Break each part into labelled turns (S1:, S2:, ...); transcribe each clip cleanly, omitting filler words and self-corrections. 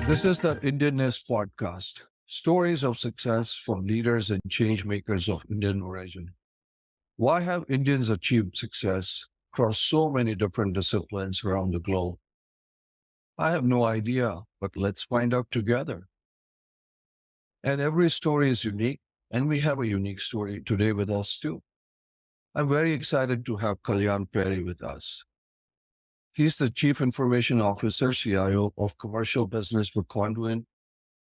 S1: This is the Indianness podcast, stories of success from leaders and change makers of Indian origin. Why have Indians achieved success across so many different disciplines around the globe? I have no idea, but let's find out together. And every story is unique, and we have a unique story today with us too. I'm very excited to have Kalyan Peri with us. He's the Chief Information Officer, CIO of Commercial Business for Conduent,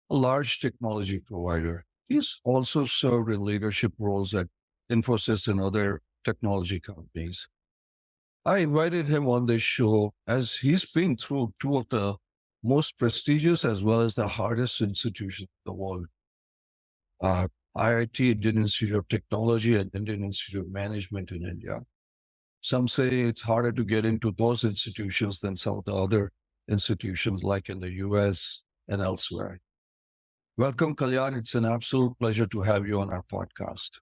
S1: a large technology provider. He's also served in leadership roles at Infosys and other technology companies. I invited him on this show as he's been through two of the most prestigious as well as the hardest institutions in the world. IIT, Indian Institute of Technology, and Indian Institute of Management in India. Some say it's harder to get into those institutions than some of the other institutions like in the US and elsewhere. Welcome, Kalyan. It's an absolute pleasure to have you on our podcast.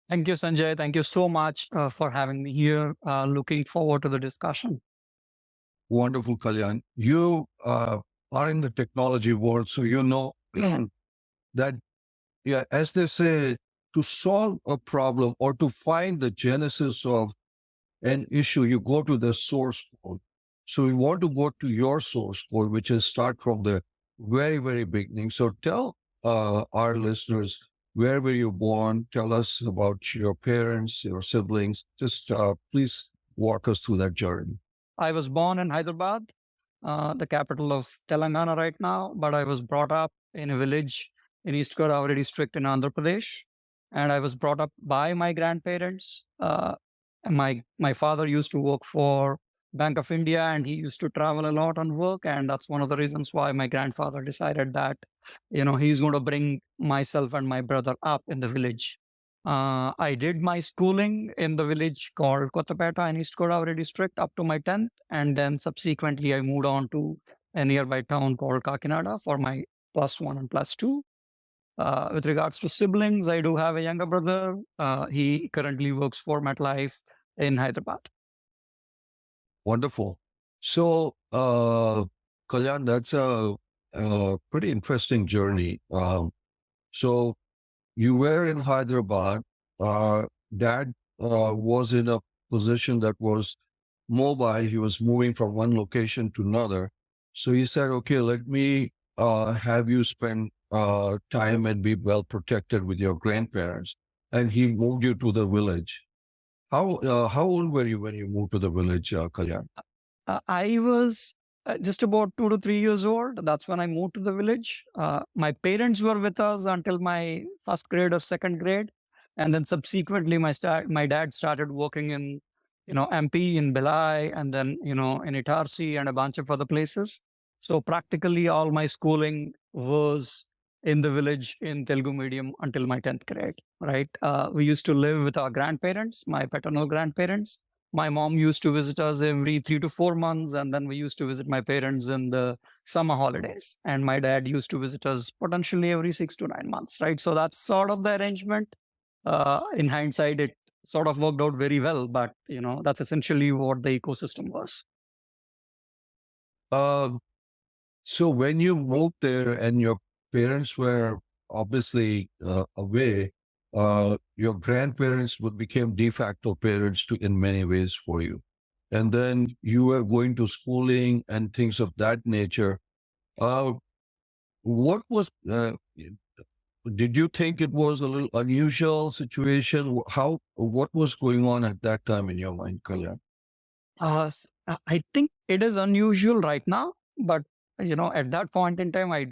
S2: Thank you, Sanjay. Thank you so much for having me here. Looking forward to the discussion.
S1: Wonderful, Kalyan. You are in the technology world, so you know that, yeah, as they say, to solve a problem or to find the genesis of an issue, you go to the source code. So we want to go to your source code, which is start from the very, very beginning. So tell our listeners, where were you born? Tell us about your parents, your siblings. Just please walk us through that journey.
S2: I was born in Hyderabad, the capital of Telangana right now, but I was brought up in a village in East Godavari district in Andhra Pradesh. And I was brought up by my grandparents. My father used to work for Bank of India, and he used to travel a lot on work. And that's one of the reasons why my grandfather decided that, he's going to bring myself and my brother up in the village. I did my schooling in the village called Kottapeta in East Godavari district up to my 10th. And then subsequently, I moved on to a nearby town called Kakinada for my +1 and +2. With regards to siblings, I do have a younger brother. He currently works for MetLife in Hyderabad.
S1: Wonderful. So, Kalyan, that's a pretty interesting journey. So you were in Hyderabad. Dad was in a position that was mobile. He was moving from one location to another. So he said, okay, let me have you spend time and be well protected with your grandparents. And he moved you to the village. How old were you when you moved to the village, Kalyan?
S2: I was just about 2 to 3 years old. That's when I moved to the village. My parents were with us until my first grade or second grade. And then subsequently, my dad started working in, MP in Belai and then, in Itarsi and a bunch of other places. So practically all my schooling was in the village in Telugu medium until my 10th grade, right? We used to live with our grandparents, my paternal grandparents. My mom used to visit us every 3 to 4 months, and then we used to visit my parents in the summer holidays. And my dad used to visit us potentially every 6 to 9 months, right? So that's sort of the arrangement. In hindsight, it sort of worked out very well, but that's essentially what the ecosystem was.
S1: Um, so when you moved there and your parents were obviously away, your grandparents would become de facto parents to in many ways for you. And then you were going to schooling and things of that nature. What was, did you think it was a little unusual situation? What was going on at that time in your mind, Kalyan?
S2: I think it is unusual right now, but at that point in time, I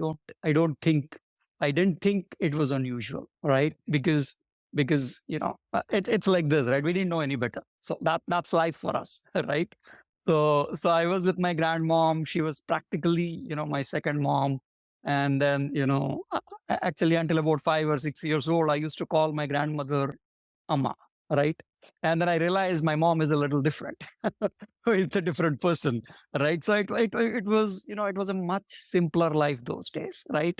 S2: didn't think it was unusual, right? Because it's like this, right? We didn't know any better, so that's life for us, right? So I was with my grandmom. She was practically my second mom, and then actually until about 5 or 6 years old, I used to call my grandmother Amma, right? And then I realized my mom is a little different. It's a different person, right? So it was it was a much simpler life those days, right?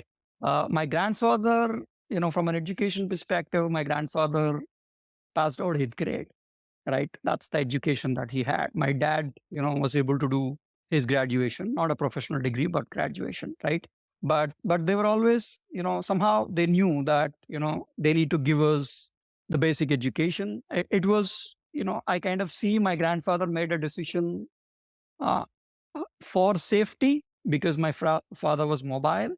S2: My grandfather, from an education perspective, my grandfather passed out 8th grade, right? That's the education that he had. My dad, was able to do his graduation, not a professional degree, but graduation, right? But they were always, somehow they knew that, they need to give us the basic education. It was, I kind of see my grandfather made a decision uh, for safety, because my father was mobile,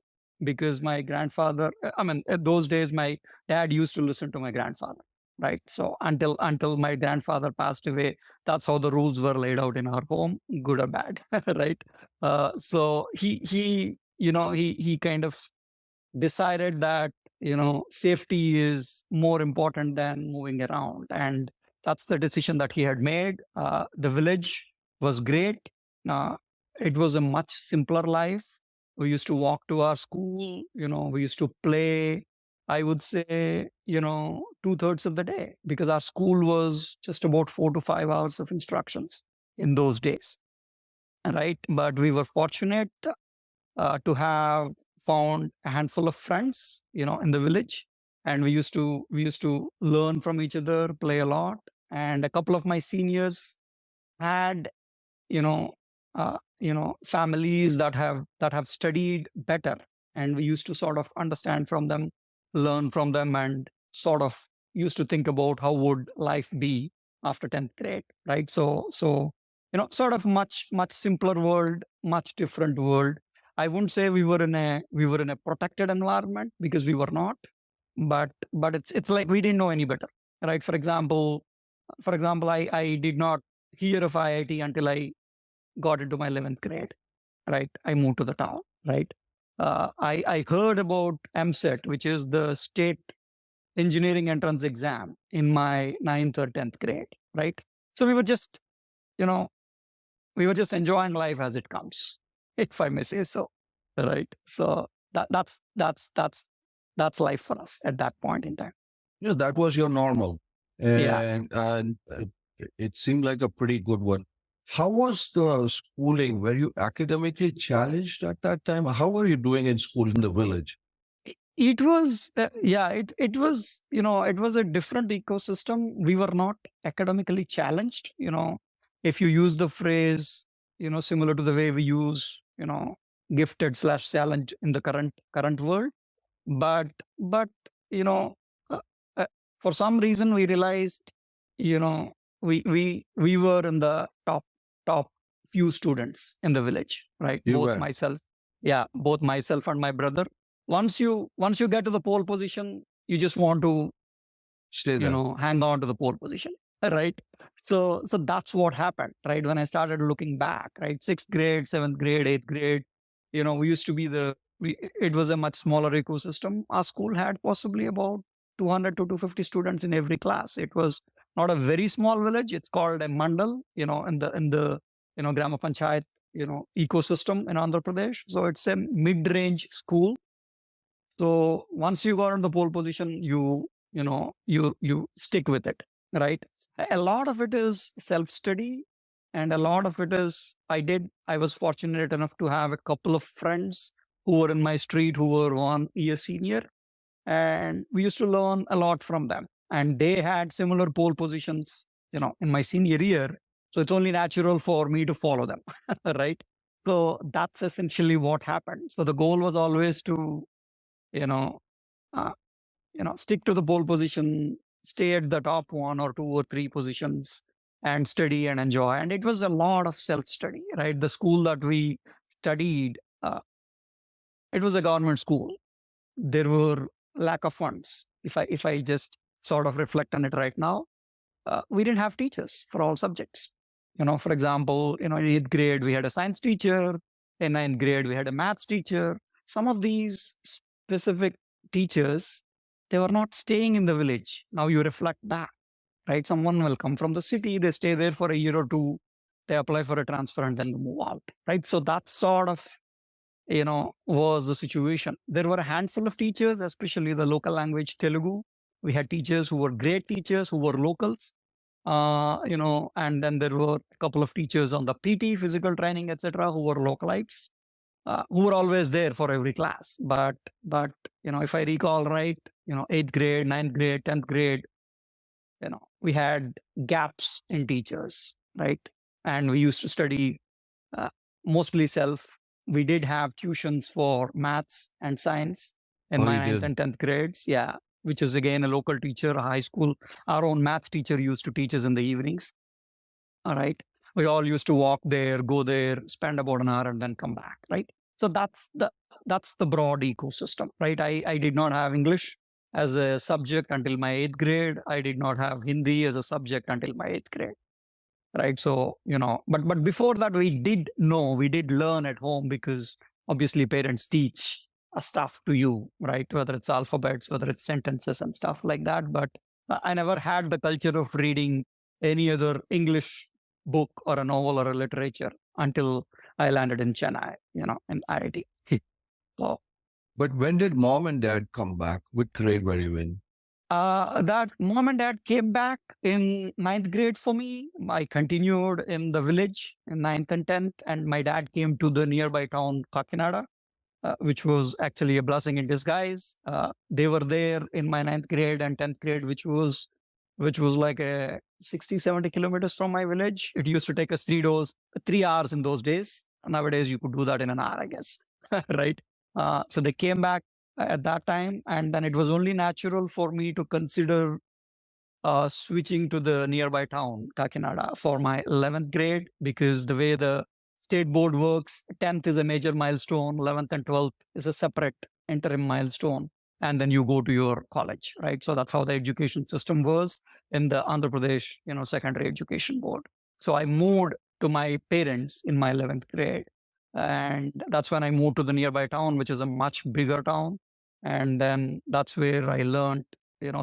S2: because my grandfather, I mean, at those days my dad used to listen to my grandfather, right? So until my grandfather passed away, that's how the rules were laid out in our home, good or bad. Right? So he kind of decided that, safety is more important than moving around, and that's the decision that he had made. The village was great. uh, it was a much simpler life. We used to walk to our school, we used to play, I would say, 2/3 of the day, because our school was just about 4 to 5 hours of instructions in those days, right? But we were fortunate to have found a handful of friends, in the village, and we used to learn from each other, play a lot, and a couple of my seniors had, you know, families that have studied better, and we used to sort of understand from them, learn from them, and sort of used to think about how would life be after 10th grade, right? So sort of much simpler world, much different world. I wouldn't say we were in a protected environment, because we were not, but it's like we didn't know any better, right? For example, I did not hear of IIT until I got into my 11th grade, right? I moved to the town, right? I heard about MSET, which is the state engineering entrance exam, in my ninth or 10th grade, right? So you know, we were just enjoying life as it comes, if I may say so, right? So that's life for us at that point in time.
S1: That was your normal,
S2: Yeah.
S1: and it seemed like a pretty good one. How was the schooling? Were you academically challenged at that time? How were you doing in school in the village?
S2: It was, yeah, it was a different ecosystem. We were not academically challenged. If you use the phrase, similar to the way we use, gifted/challenged in the current world. But you know uh, uh, for some reason we realized, you know we were in the top few students in the village, right?
S1: You
S2: both
S1: were.
S2: myself yeah, both myself and my brother. Once you get to the pole position, you just want to,
S1: Stay there.
S2: hang on to the pole position, right? So that's what happened, right? When I started looking back, right? Sixth grade, seventh grade, eighth grade, we used to be it was a much smaller ecosystem. Our school had possibly about 200 to 250 students in every class. It was not a very small village. It's called a mandal, in the grama panchayat, ecosystem in Andhra Pradesh. So it's a mid-range school. So once you got on the pole position, you stick with it, right? A lot of it is self study, and a lot of it is I was fortunate enough to have a couple of friends who were in my street, who were 1 year senior, and we used to learn a lot from them. And they had similar pole positions, in my senior year. So it's only natural for me to follow them, right? So that's essentially what happened. So the goal was always to, you know, uh, stick to the pole position, stay at the top 1 or 2 or 3 positions, and study and enjoy. And it was a lot of self study, right? The school that we studied, it was a government school. There were lack of funds. If I just sort of reflect on it right now, we didn't have teachers for all subjects. For example, in 8th grade we had a science teacher. In ninth grade we had a maths teacher. Some of these specific teachers, they were not staying in the village. Now you reflect back, right? Someone will come from the city, they stay there for a year or two, they apply for a transfer, and then move out, right? So that sort of, was the situation. There were a handful of teachers, especially the local language Telugu. We had teachers who were great teachers, who were locals. And then there were a couple of teachers on the PT, physical training, etc., who were localites, who were always there for every class. But if I recall right, 8th grade, ninth grade, 10th grade, we had gaps in teachers, right? And we used to study mostly self. We did have tuitions for maths and science in
S1: Oh,
S2: my
S1: you
S2: ninth
S1: did.
S2: and 10th grades. Yeah, which is again a local teacher, a high school. Our own math teacher used to teach us in the evenings. All right. We all used to walk there, go there, spend about an hour and then come back. Right. So that's the broad ecosystem. Right. I did not have English as a subject until my eighth grade. I did not have Hindi as a subject until my eighth grade. Right. So, but before that, we did learn at home because obviously parents teach stuff to you, right? Whether it's alphabets, whether it's sentences and stuff like that. But I never had the culture of reading any other English book or a novel or a literature until I landed in Chennai, in IIT. So
S1: But when did mom and dad come back? What grade were you in?
S2: that mom and dad came back in ninth grade for me. I continued in the village in ninth and 10th, and my dad came to the nearby town, Kakinada, which was actually a blessing in disguise. They were there in my ninth grade and 10th grade, which was like a 60, 70 kilometers from my village. It used to take us 3 hours in those days. Nowadays, you could do that in an hour, I guess. Right. So they came back at that time. And then it was only natural for me to consider switching to the nearby town, Kakinada, for my 11th grade, because the way the state board works, 10th is a major milestone, 11th and 12th is a separate interim milestone. And then you go to your college, right? So that's how the education system was in the Andhra Pradesh, secondary education board. So I moved to my parents in my 11th grade. And that's when I moved to the nearby town, which is a much bigger town. And then that's where I learned,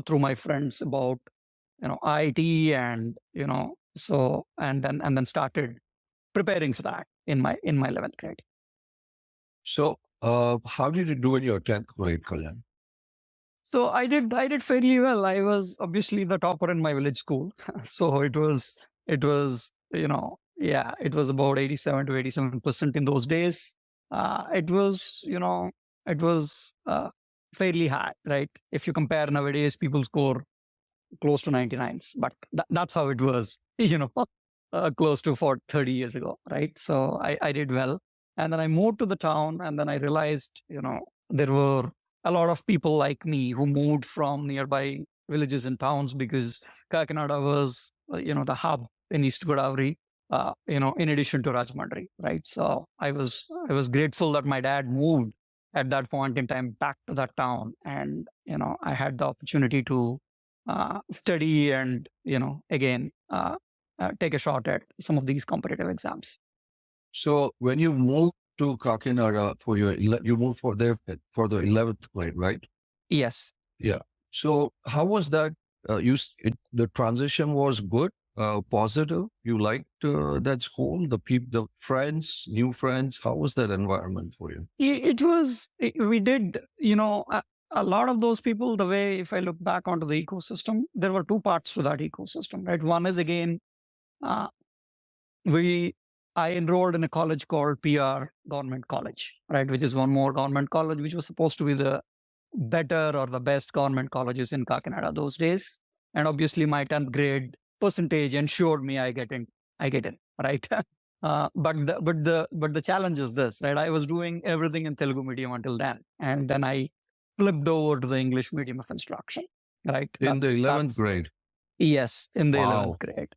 S2: through my friends about IT and so and then started preparing for that in my 11th grade.
S1: So, how did you do in your 10th grade, Kalyan?
S2: So I did fairly well. I was obviously the topper in my village school. So it was yeah, it was about 87 to 87% in those days. It was fairly high, right? If you compare nowadays, people score close to 99s, but that's how it was, close to 30 years ago, right? So I did well. And then I moved to the town, and then I realized, there were a lot of people like me who moved from nearby villages and towns because Kakinada was, the hub in East Godavari, in addition to Rajahmundry, right? So I was grateful that my dad moved at that point in time back to that town, and I had the opportunity to study and again take a shot at some of these competitive exams.
S1: So, when you moved to Kakinada for you moved for for the 11th grade, right?
S2: Yes.
S1: Yeah. So, how was that? The transition was good, positive. You liked that school, the friends, new friends. How was that environment for you?
S2: We did, a lot of those people, the way, if I look back onto the ecosystem, there were two parts to that ecosystem, right? One is, again, uh, I enrolled in a college called PR Government College, right? Which is one more government college, which was supposed to be the better or the best government colleges in Kakinada those days. And obviously my 10th grade percentage ensured me I get in, right? But the challenge is this, right? I was doing everything in Telugu medium until then. And then I flipped over to the English medium of instruction, right?
S1: In the 11th
S2: That's
S1: grade.
S2: Yes, in the 11th
S1: Wow.
S2: grade.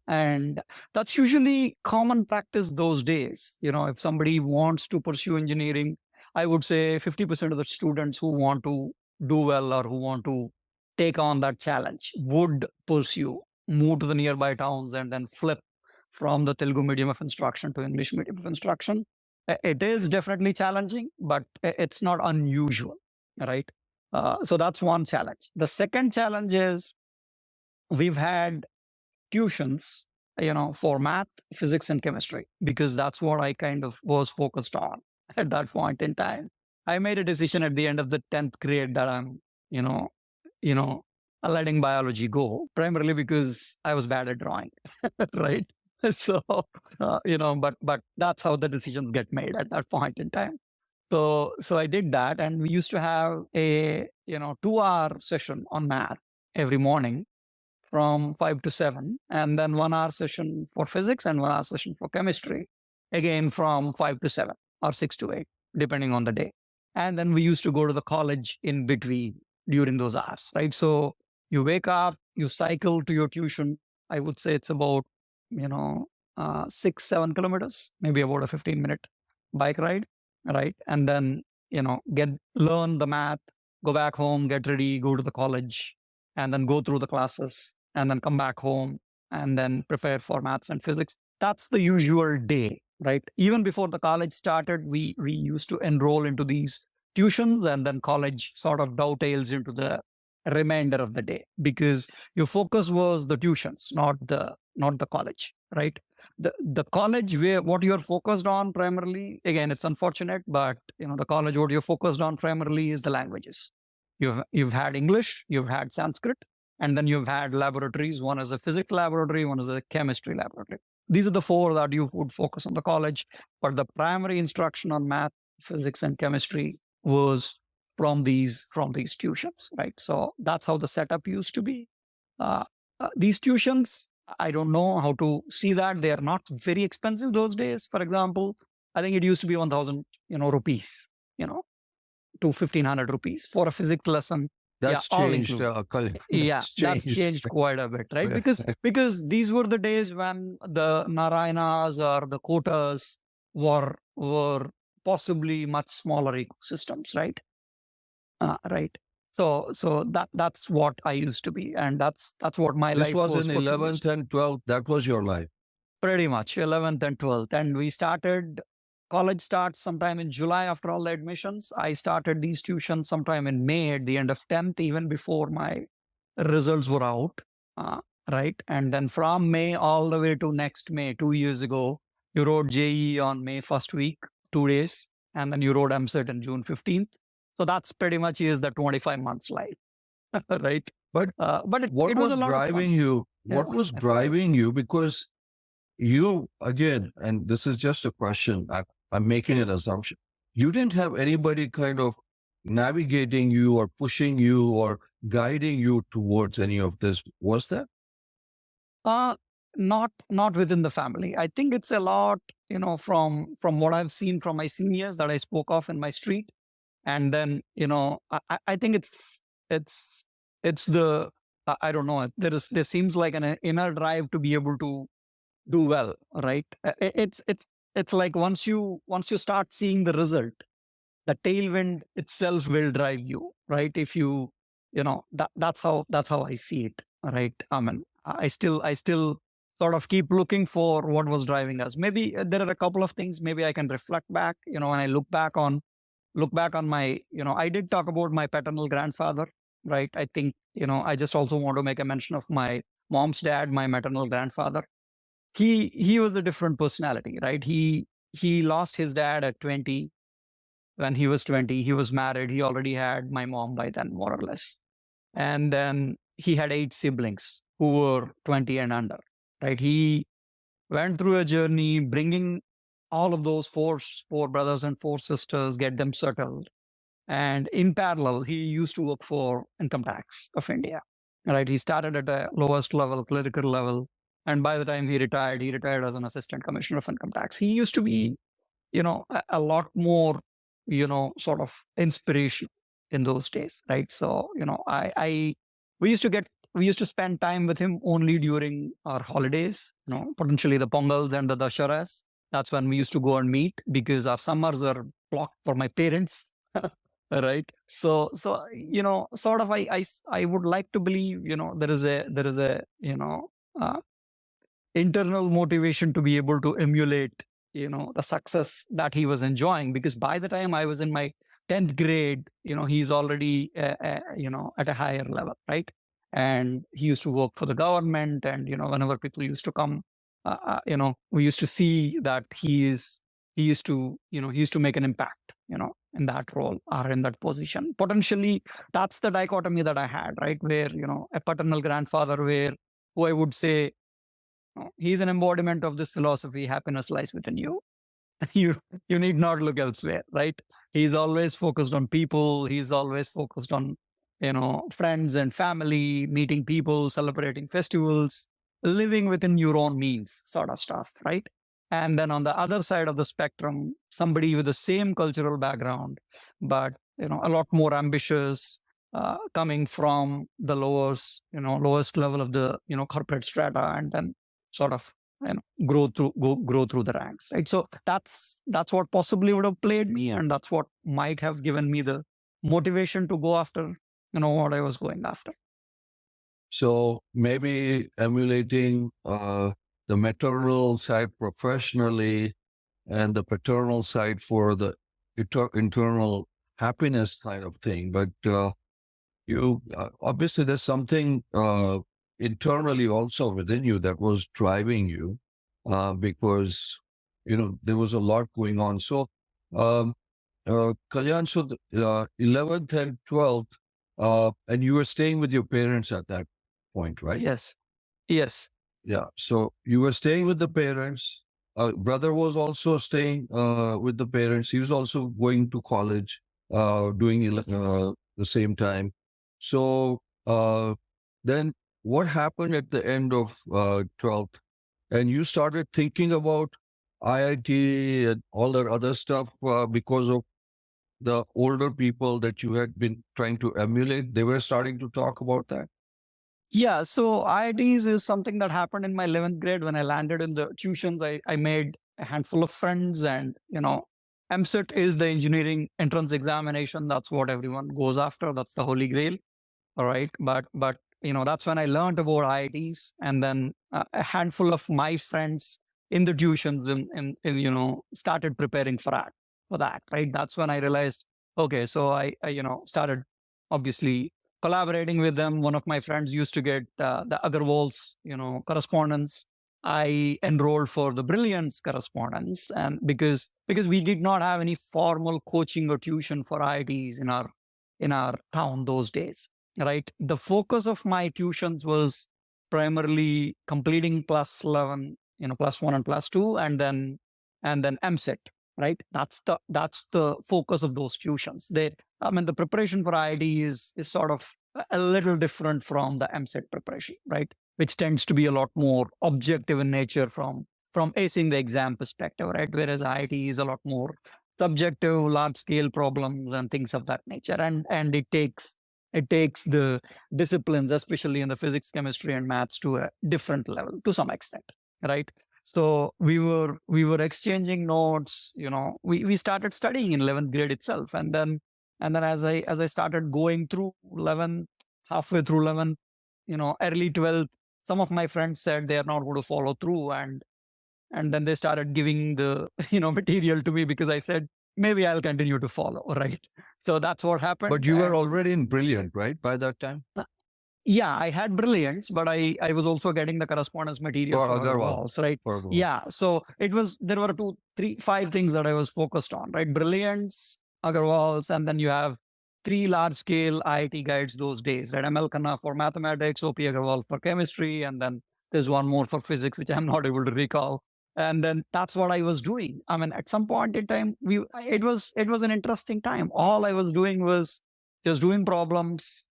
S2: And that's usually common practice those days. If somebody wants to pursue engineering, I would say 50% of the students who want to do well or who want to take on that challenge would move to the nearby towns and then flip from the Telugu medium of instruction to English medium of instruction. It is definitely challenging, but it's not unusual, right? So that's one challenge. The second challenge is we've had tuitions, for math, physics, and chemistry, because that's what I kind of was focused on at that point in time. I made a decision at the end of the 10th grade that I'm, you know, you know, letting biology go, primarily because I was bad at drawing, right? So, but that's how the decisions get made at that point in time. So I did that, and we used to have a 2-hour session on math every morning from 5 to 7, and then 1 hour session for physics and 1 hour session for chemistry. again from 5 to 7 or 6 to 8, depending on the day. And then we used to go to the college in between during those hours, right? So you wake up, you cycle to your tuition. I would say it's about, 6, 7 kilometers, maybe about a 15-minute bike ride, right? And then, learn the math, go back home, get ready, go to the college, and then go through the classes, and then come back home, and then prepare for maths and physics. That's the usual day, right? Even before the college started, we used to enroll into these tuitions, and then college sort of dovetails into the remainder of the day, because your focus was the tuitions, not the college, right? The college, where what you're focused on primarily, again, it's unfortunate, but the college, what you're focused on primarily is the languages. You've had English, you've had Sanskrit, and then you've had laboratories. One is a physics laboratory, one is a chemistry laboratory. These are the four that you would focus on the college, but the primary instruction on math, physics, and chemistry was from these tuitions, right? So that's how the setup used to be. These tuitions, I don't know how to see that. They are not very expensive those days. For example, I think it used to be 1,000 rupees, to 1,500 rupees for a physics lesson.
S1: That's
S2: all
S1: changed,
S2: included.
S1: Kalyan.
S2: Yeah, that's changed quite a bit, right? Because these were the days when the Narayanas or the Kotas were possibly much smaller ecosystems, right? Right. So that's what I used to be, and that's what my
S1: This
S2: life
S1: was
S2: was
S1: in
S2: for 2 years.
S1: 11th and 12th. That was your life.
S2: Pretty much 11th and 12th, and we started. College starts sometime in July after all the admissions. I started these tuitions sometime in May at the end of 10th, even before my results were out. Right. And then from May all the way to next May, 2 years ago, you wrote JE on May first week, 2 days, and then you wrote MCET on June 15th. So that's pretty much is the 25 months life, right?
S1: But
S2: it
S1: what
S2: was
S1: was
S2: a lot of fun.
S1: driving you? What
S2: Yeah.
S1: was driving you? Because you, again, and this is just a question, I'm making an assumption. You didn't have anybody kind of navigating you or pushing you or guiding you towards any of this. Was that?
S2: Not within the family. I think it's a lot, from what I've seen from my seniors that I spoke of in my street. And then, I think it's the, I don't know, there seems like an inner drive to be able to do well, right? It's like once you start seeing the result, the tailwind itself will drive you, right? If that's how I see it, right? I mean, I still sort of keep looking for what was driving us. Maybe there are a couple of things maybe I can reflect back, when I look back on my, I did talk about my paternal grandfather, right? I think, I just also want to make a mention of my mom's dad, my maternal grandfather. He was a different personality, right? He lost his dad at 20. When he was 20, he was married. He already had my mom by then, more or less. And then he had 8 siblings who were 20 and under, right? He went through a journey bringing all of those four brothers and 4 sisters, get them settled. And in parallel, he used to work for income tax of India, right? He started at the lowest level, clerical level. And by the time he retired as an assistant commissioner of income tax. He used to be, a lot more, sort of inspiration in those days, right? So, we used to spend time with him only during our holidays, potentially the Pongals and the Dasharas. That's when we used to go and meet, because our summers are blocked for my parents. Right. So, sort of, I would like to believe, there is a, internal motivation to be able to emulate, the success that he was enjoying, because by the time I was in my 10th grade, he's already, at a higher level, right? And he used to work for the government, and, whenever people used to come, we used to see that he used to make an impact, in that role or in that position. Potentially, that's the dichotomy that I had, right? Where, a paternal grandfather, who I would say, he's an embodiment of this philosophy: happiness lies within you. you need not look elsewhere, right? He's always focused on people. He's always focused on, friends and family, meeting people, celebrating festivals, living within your own means, sort of stuff, right? And then on the other side of the spectrum, somebody with the same cultural background, but a lot more ambitious, coming from the lowest level of the corporate strata, and then sort of grow through the ranks, right? So that's what possibly would have played me, and that's what might have given me the motivation to go after what I was going after.
S1: So maybe emulating the maternal side professionally and the paternal side for the internal happiness kind of thing. But you obviously there's something internally also within you that was driving you because there was a lot going on. So um, Kalyan, so 11th and 12th, and you were staying with your parents at that point, right?
S2: Yes. Yes.
S1: Yeah. So you were staying with the parents. Brother was also staying with the parents. He was also going to college, doing the same time. So then what happened at the end of 12th? And you started thinking about IIT and all that other stuff because of the older people that you had been trying to emulate. They were starting to talk about that.
S2: Yeah, so IITs is something that happened in my 11th grade when I landed in the tuitions. I made a handful of friends, and MCET is the engineering entrance examination. That's what everyone goes after. That's the holy grail. All right. But that's when I learned about IITs, and then a handful of my friends in the tuitions and started preparing for that. Right. That's when I realized, okay, so I started obviously collaborating with them. One of my friends used to get the Agarwal's correspondence. I enrolled for the Brilliance correspondence, and because we did not have any formal coaching or tuition for IITs in our town those days, right? The focus of my tuitions was primarily completing plus 11, plus 1 and plus 2, and then MCET, right? That's the focus of those tuitions. The preparation for IIT is sort of a little different from the MCET preparation, right? Which tends to be a lot more objective in nature from acing the exam perspective, right? Whereas IIT is a lot more subjective, large scale problems and things of that nature, and it takes the disciplines, especially in the physics, chemistry, and maths, to a different level to some extent, right? So we were exchanging notes. We started studying in 11th grade itself, and then as I started going through 11th, halfway through 11th, early 12th, some of my friends said they are not going to follow through, and then they started giving the material to me because I said maybe I'll continue to follow, right? So that's what happened.
S1: But you were already in Brilliant, right, by that time?
S2: Yeah, I had Brilliance, but I was also getting the correspondence material for other
S1: Agarwal.
S2: walls, right?
S1: For Agarwal.
S2: Yeah, so there were 2, 3, 5 things that I was focused on, right? Brilliance, Agarwal's, and then you have 3 large scale IIT guides those days, right? ML Khanna for mathematics, OP Agarwal for chemistry, and then there's one more for physics, which I'm not able to recall. And then that's what I was doing. I mean, at some point in time, it was an interesting time. All I was doing was just doing problems,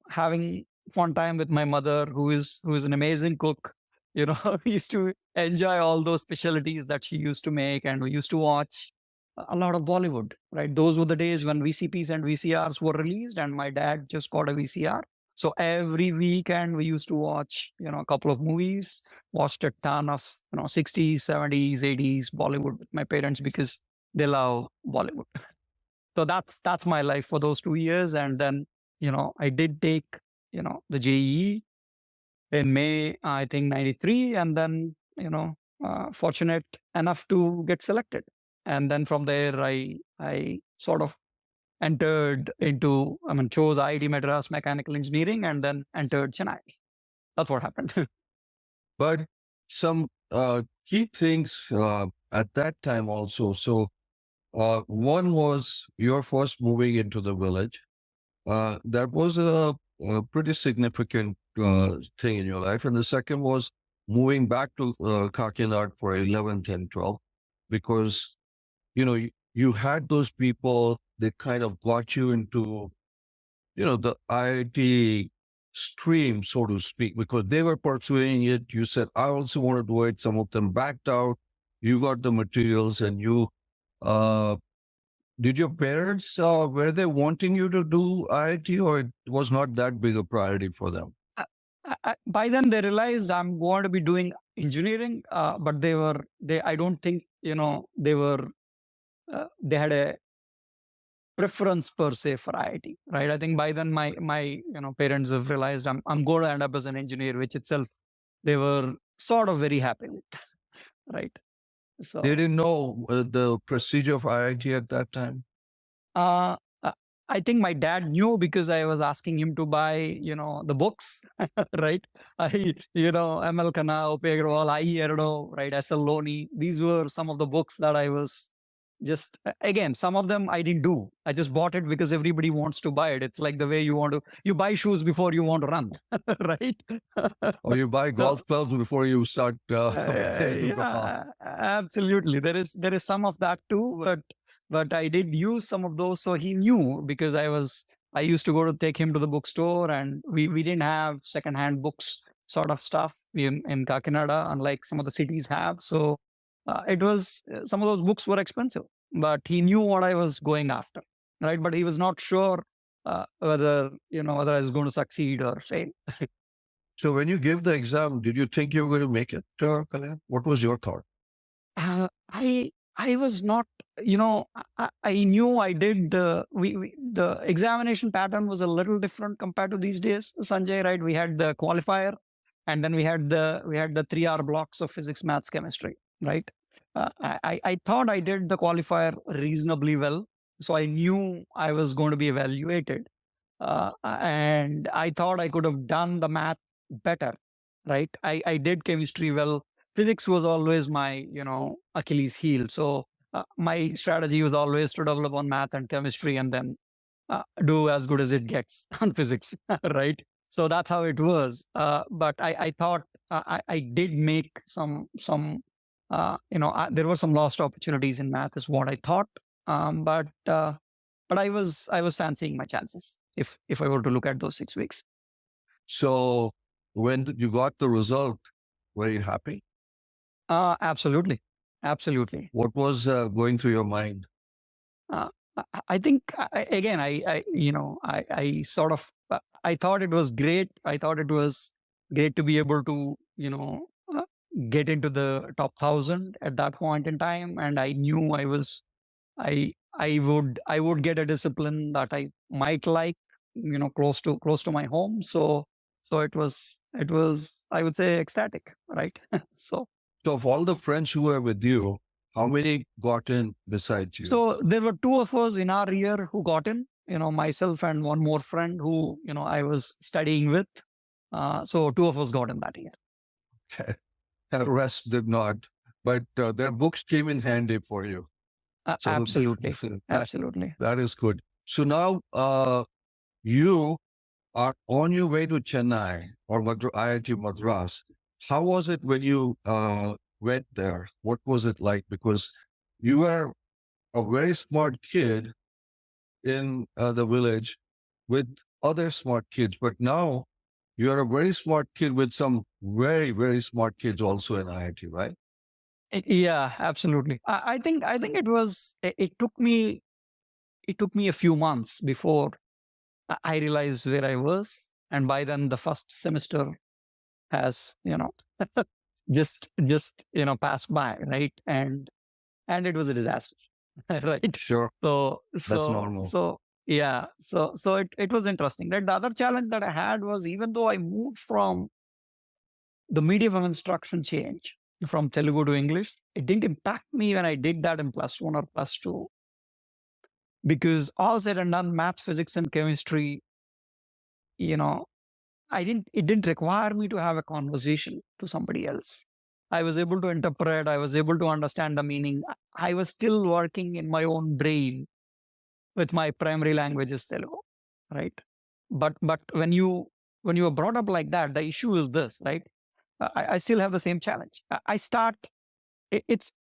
S2: having fun time with my mother, who is an amazing cook. We used to enjoy all those specialties that she used to make, and we used to watch a lot of Bollywood, right? Those were the days when VCPs and VCRs were released, and my dad just got a VCR. So every weekend we used to watch, a couple of movies, watched a ton of, 60s, 70s, 80s Bollywood with my parents because they love Bollywood. So that's my life for those 2 years. And then, I did take, the JEE in May, I think 93. And then, fortunate enough to get selected. And then from there, I sort of entered into, chose IIT Madras Mechanical Engineering, and then entered Chennai. That's what happened.
S1: But some key things at that time also. So one was your first moving into the village. That was a pretty significant thing in your life. And the second was moving back to Kakinad for 11th and 12th, because, you had those people that kind of got you into, the IIT stream, so to speak, because they were pursuing it. You said, I also want to do it. Some of them backed out. you got the materials and you, did your parents, were they wanting you to do IIT, or it was not that big a priority for them?
S2: By then they realized I'm going to be doing engineering, but I don't think, they had a preference per se for IIT, right? I think by then my parents have realized I'm going to end up as an engineer, which itself they were sort of very happy with, right? So
S1: They didn't know the procedure of IIT at that time.
S2: uh, uh, I think my dad knew because I was asking him to buy, the books, right? ML Khanna, Upegrawal, I Erdo, right? SL Loni. These were some of the books that I was just, again, some of them I didn't do. I just bought it because everybody wants to buy it. It's like the way you buy shoes before you want to run, right?
S1: Or you buy
S2: So,
S1: golf clubs before you start playing golf.
S2: yeah, absolutely. There is some of that too, but I did use some of those, so he knew because I used to go to take him to the bookstore, and we didn't have secondhand books sort of stuff in Kakinada, unlike some of the cities have. So it was some of those books were expensive, but he knew what I was going after, right? But he was not sure whether I was going to succeed or fail.
S1: So when you gave the exam, did you think you were going to make it, Kalyan? What was your thought?
S2: I was not, I knew I did the examination pattern was a little different compared to these days, Sanjay, right? We had the qualifier, and then we had the 3 hour blocks of physics, maths, chemistry, right? I thought I did the qualifier reasonably well, so I knew I was going to be evaluated, and I thought I could have done the math better, right? I did chemistry well. Physics was always my Achilles heel, so my strategy was always to develop on math and chemistry, and then do as good as it gets on physics, right? So that's how it was. But I thought I did make there were some lost opportunities in math, is what I thought. But I was fancying my chances if I were to look at those 6 weeks.
S1: So when you got the result, were you happy?
S2: Absolutely.
S1: What was going through your mind?
S2: I think again, I sort of I thought it was great. I thought it was great to be able to get into the top 1,000 at that point in time, and I knew I would get a discipline that I might like, close to my home. So it was I would say ecstatic, right? So
S1: So of all the friends who were with you, how many got in besides you?
S2: So there were 2 of us in our year who got in, myself and one more friend who, I was studying with. So 2 of us got in that year.
S1: Okay. The rest did not, but their books came in handy for you. So
S2: Absolutely.
S1: that,
S2: Absolutely.
S1: that is good. So now you are on your way to Chennai or IIT Madras. How was it when you went there? What was it like? Because you were a very smart kid in the village with other smart kids, but now you're a very smart kid with some very, very smart kids also in IIT, right?
S2: Yeah, absolutely. I think it took me a few months before I realized where I was, and by then the first semester has just passed by, right? And it was a disaster, right?
S1: Sure.
S2: So
S1: That's
S2: so
S1: normal.
S2: so yeah, so it was interesting. Right? The other challenge that I had was, even though I moved from the medium of instruction change from Telugu to English, it didn't impact me when I did that in +1 or +2, because all said and done, maths, physics, and chemistry, you know, it didn't require me to have a conversation to somebody else. I was able to interpret, I was able to understand the meaning. I was still working in my own brain with my primary language is Telugu, right? But when you are brought up like that, the issue is this, right? I still have the same challenge. I start. It's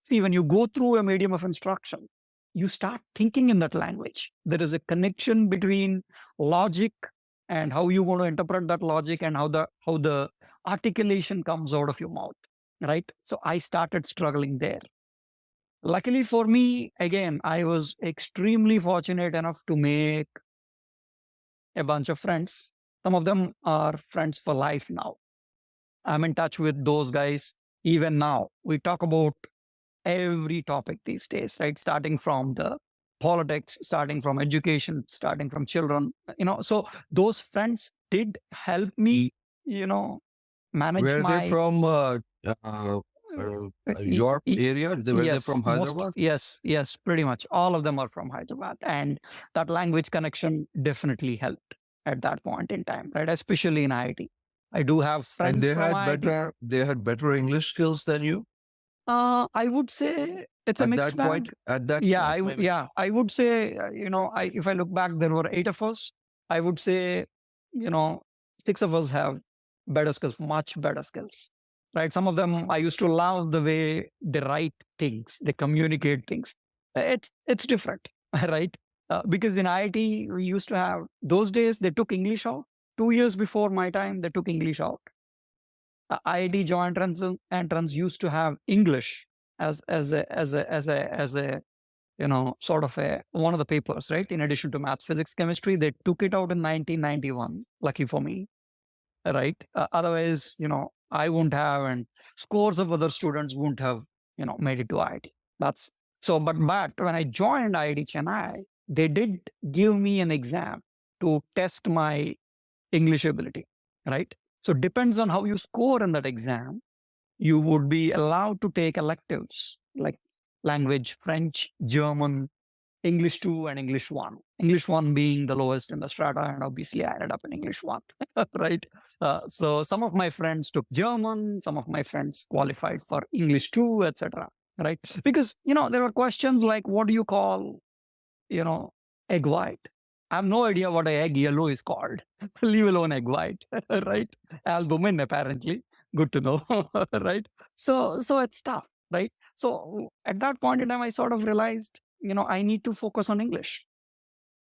S2: see, when you go through a medium of instruction, you start thinking in that language. There is a connection between logic and how you want to interpret that logic, and how the articulation comes out of your mouth. right? So I started struggling there. Luckily for me, again, I was extremely fortunate enough to make a bunch of friends. Some of them are friends for life now. I'm in touch with those guys even now. We talk about every topic these days, right? Starting from the politics, starting from education, starting from children, So those friends did help me, manage
S1: Were they
S2: my
S1: from
S2: y-
S1: your
S2: y-
S1: area? Were they
S2: yes,
S1: from Hyderabad?
S2: yes, pretty much all of them are from Hyderabad, and that language connection definitely helped at that point in time, right? Especially in IIT. I do have
S1: And
S2: friends from IIT.
S1: they had better English skills than you
S2: I would say it's a mixed bag.
S1: At that
S2: Yeah,
S1: point, maybe.
S2: yeah, I would say, if I look back, there were 8 of us. I would say, you know, 6 of us have better skills, much better skills, right? Some of them, I used to love the way they write things, they communicate things. It's different, right? Because in IIT, we used to have those days, they took English out. 2 years before my time, they took English out. IIT joint entrance used to have English as a sort of a one of the papers, right? In addition to maths, physics, chemistry, they took it out in 1991. Lucky for me, right? Otherwise, I wouldn't have, and scores of other students wouldn't have, made it to IIT. That's so. But when I joined IIT Chennai, they did give me an exam to test my English ability, right? So depends on how you score in that exam, you would be allowed to take electives like language, French, German, English 2 and English 1. English 1 being the lowest in the strata, and obviously I ended up in English 1, right? So some of my friends took German, some of my friends qualified for English 2, etc. Right? Because, there were questions like, what do you call, egg white? I have no idea what an egg yellow is called, leave alone egg white, right? Albumin, apparently. Good to know, right? So it's tough, right? So at that point in time, I sort of realized, I need to focus on English.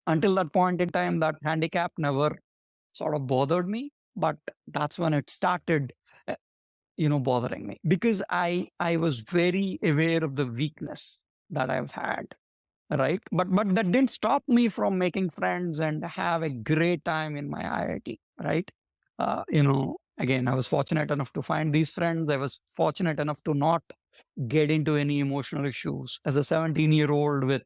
S2: Until that point in time, that handicap never sort of bothered me, but that's when it started, bothering me because I was very aware of the weakness that I've had, right? But that didn't stop me from making friends and have a great time in my IIT, right? Again, I was fortunate enough to find these friends. I was fortunate enough to not get into any emotional issues as a 17-year-old with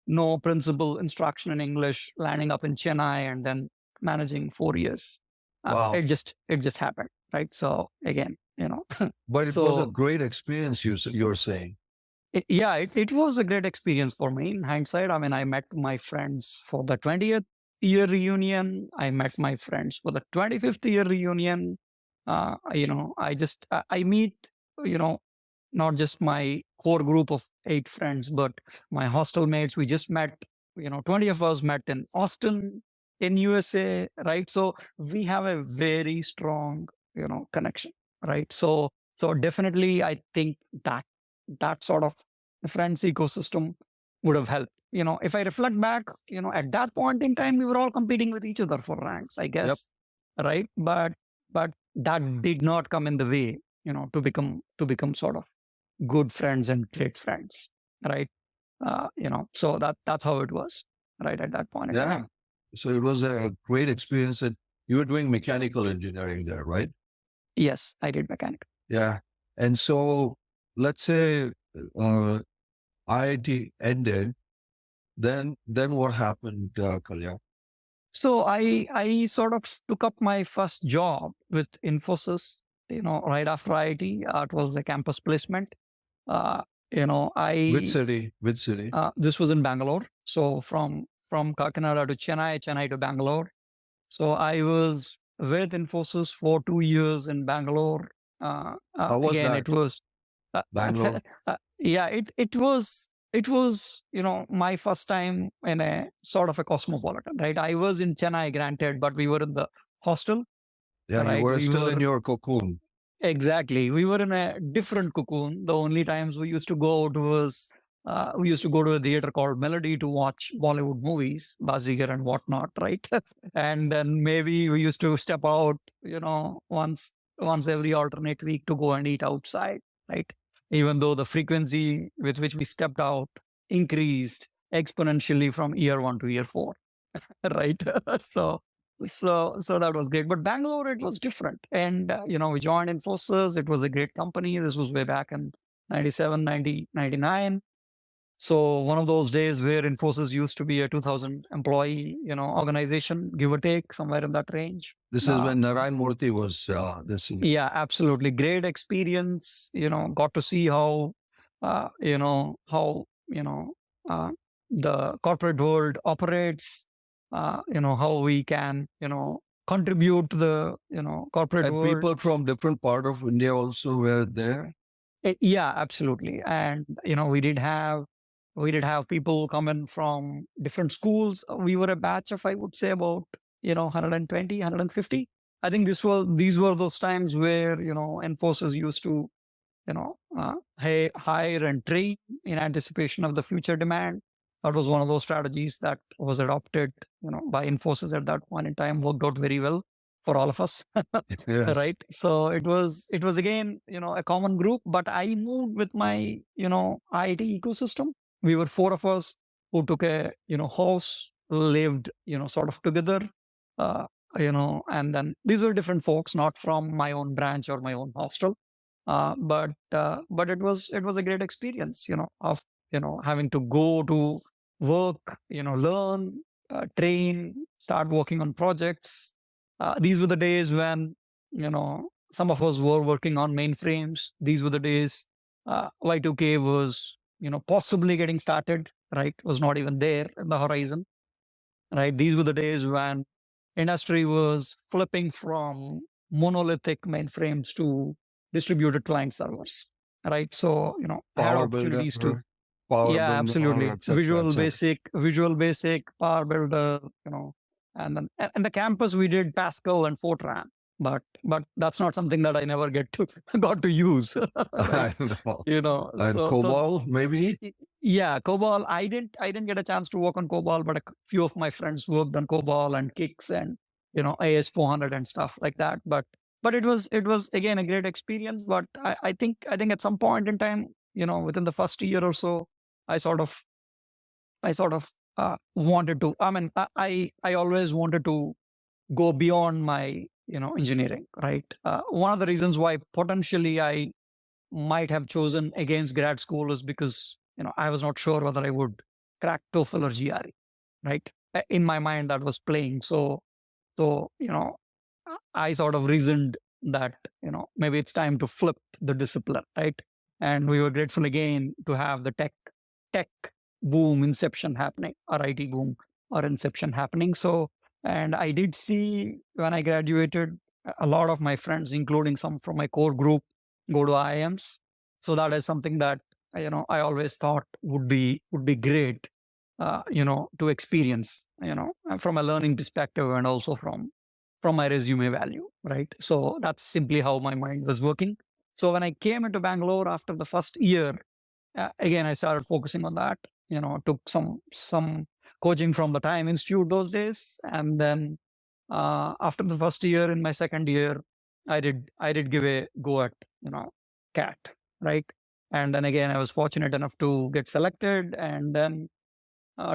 S2: no principal instruction in English, landing up in Chennai and then managing 4 years.
S1: Wow.
S2: It just happened, right? So again,
S1: But it was a
S2: so
S1: great experience, you're saying.
S2: yeah, it was a great experience for me. In hindsight, I mean, I met my friends for the 20th year reunion. I met my friends for the 25th year reunion. I meet, you know, not just my core group of 8 friends, but my hostel mates. We just met, 20 of us met in Austin, in USA, right? So we have a very strong, connection, right? So definitely, I think that sort of friends ecosystem would have helped. If I reflect back, at that point in time, we were all competing with each other for ranks, I
S1: Yep.
S2: guess, right? But that did not come in the way, to become sort of good friends and great friends, right? So that's how it was, right, at that point in
S1: Yeah.
S2: time.
S1: So it was a great experience. And you were doing mechanical engineering there, right?
S2: Yes, I did mechanic.
S1: Yeah. And so let's say IIT ended, then what happened, Kalyan?
S2: So I sort of took up my first job with Infosys, right after IIT. It was a campus placement.
S1: Which
S2: I
S1: city? Which city?
S2: This was in Bangalore. So from Kakinada to Chennai, Chennai to Bangalore. So I was with Infosys for 2 years in Bangalore.
S1: How was
S2: Again,
S1: that?
S2: it was
S1: Bangalore?
S2: yeah, it was my first time in a sort of a cosmopolitan, right? I was in Chennai, granted, but we were in the hostel,
S1: Yeah, you
S2: right?
S1: were
S2: We
S1: still in
S2: were
S1: your cocoon.
S2: exactly, we were in a different cocoon. The only times we used to go out was we used to go to a theater called Melody to watch Bollywood movies, Bazigar and whatnot, right? And then maybe we used to step out, once every alternate week to go and eat outside. right? Even though the frequency with which we stepped out increased exponentially from year 1 to year 4, right? So that was great. But Bangalore, it was different. And, we joined Infosys. It was a great company. This was way back in 97, 90, 99. So one of those days where Infosys used to be a 2000 employee, organization, give or take, somewhere in that range.
S1: This is when Narayan Murthy was this.
S2: Yeah, absolutely. Great experience, got to see how, uh, the corporate world operates, how we can, contribute to the, corporate
S1: And
S2: world.
S1: people from different part of India also were there.
S2: Yeah, absolutely. And, we did have people come in from different schools. We were a batch of, I would say, about, 120, 150. I think these were those times where, Infosys used to, hire and train in anticipation of the future demand. That was one of those strategies that was adopted, by Infosys at that point in time, worked out very well for all of us.
S1: Yes.
S2: Right. So it was again, a common group, but I moved with my, IIT ecosystem. We were four of us who took a, house, lived, sort of together, and then these were different folks, not from my own branch or my own hostel. But it was a great experience, of, having to go to work, learn, train, start working on projects. These were the days when, some of us were working on mainframes. These were the days Y2K was, possibly getting started, right? Was not even there in the horizon, right? These were the days when industry was flipping from monolithic mainframes to distributed client servers, right? So, I had
S1: Power
S2: opportunities to,
S1: builder, power
S2: yeah,
S1: builder,
S2: absolutely.
S1: etc.,
S2: Visual
S1: etc.
S2: Basic, Power Builder, and then and the campus we did Pascal and Fortran, but that's not something that I never got to use. Right?
S1: I know.
S2: You know,
S1: And
S2: so
S1: COBOL, maybe?
S2: yeah, COBOL. I didn't get a chance to work on COBOL, but a few of my friends worked on COBOL and Kix and, AS400 and stuff like that. But it was again a great experience. But I think at some point in time, within the first year or so, I sort of wanted to. I mean, I always wanted to go beyond my, engineering. Right. One of the reasons why potentially I might have chosen against grad school is because, I was not sure whether I would crack TOEFL or GRE, right? In my mind, that was playing. So, I sort of reasoned that, maybe it's time to flip the discipline, right? And we were grateful again to have the tech boom inception happening, or IT boom or inception happening. So, and I did see when I graduated, a lot of my friends, including some from my core group, go to IIMs. So that is something that, I always thought would be great, to experience, from a learning perspective and also from my resume value, right? So that's simply how my mind was working. So when I came into Bangalore after the first year, again I started focusing on that. Took some coaching from the Time Institute those days, and then after the first year, in my second year, I did give a go at, CAT, right? And then again, I was fortunate enough to get selected, and then